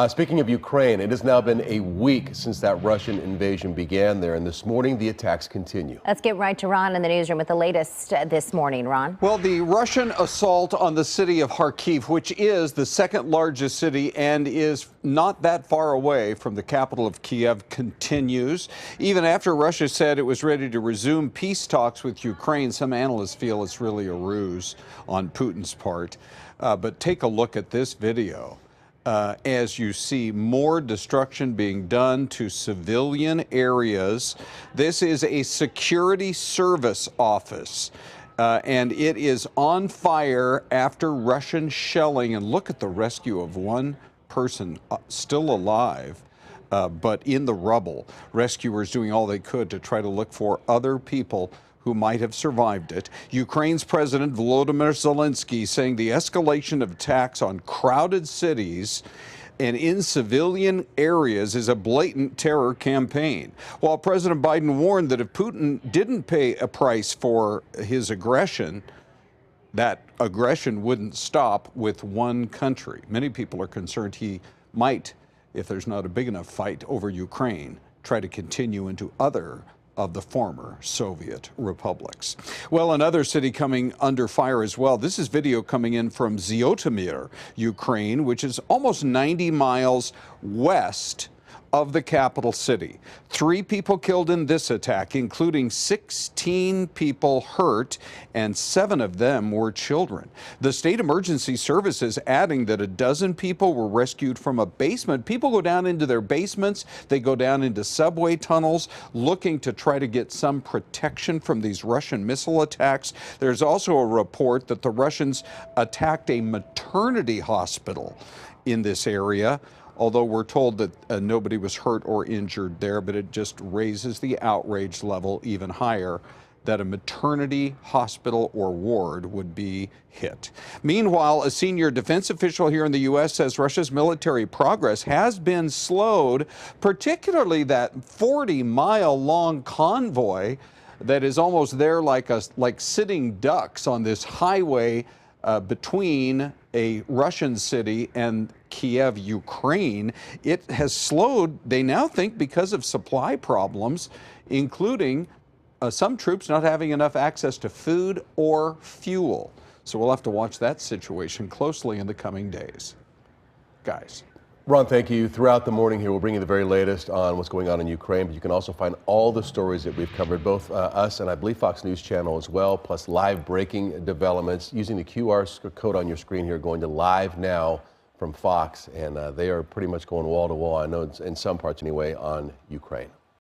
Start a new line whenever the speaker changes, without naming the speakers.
Speaking of Ukraine, it has now been a week since that Russian invasion began there, and this morning the attacks continue.
Let's get right to Ron in the newsroom with the latest this morning. Ron?
Well, the Russian assault on the city of Kharkiv, which is the second largest city and is not that far away from the capital of Kiev, continues. Even after Russia said it was ready to resume peace talks with Ukraine, some analysts feel it's really a ruse on Putin's part. But take a look at this video. As you see more destruction being done to civilian areas. This is a security service office, and it is on fire after Russian shelling. And look at the rescue of one person still alive, but in the rubble. Rescuers doing all they could to try to look for other people who might have survived it. Ukraine's President Volodymyr Zelensky saying the escalation of attacks on crowded cities and in civilian areas is a blatant terror campaign. While President Biden warned that if Putin didn't pay a price for his aggression, that aggression wouldn't stop with one country. Many people are concerned he might, if there's not a big enough fight over Ukraine, try to continue into other of the former Soviet republics. Well, another city coming under fire as well. This is video coming in from Zhytomyr, Ukraine, which is almost 90 miles west of the capital city. 3 people killed in this attack, including 16 people hurt, and 7 of them were children. The state emergency services adding that a dozen people were rescued from a basement. People go down into their basements, they go down into subway tunnels, looking to try to get some protection from these Russian missile attacks. There's also a report that the Russians attacked a maternity hospital in this area, although we're told that nobody was hurt or injured there, but it just raises the outrage level even higher that a maternity hospital or ward would be hit. Meanwhile, a senior defense official here in the U.S. says Russia's military progress has been slowed, particularly that 40-mile-long convoy that is almost there like sitting ducks on this highway between a Russian city and Kiev, Ukraine. It has slowed, they now think, because of supply problems, including some troops not having enough access to food or fuel. So we'll have to watch that situation closely in the coming days. Guys.
Ron, thank you. Throughout the morning here, we'll bring you the very latest on what's going on in Ukraine, but you can also find all the stories that we've covered, both us and I believe Fox News Channel as well, plus live breaking developments using the QR code on your screen here, going to Live Now from Fox, and they are pretty much going wall to wall, I know in some parts anyway, on Ukraine.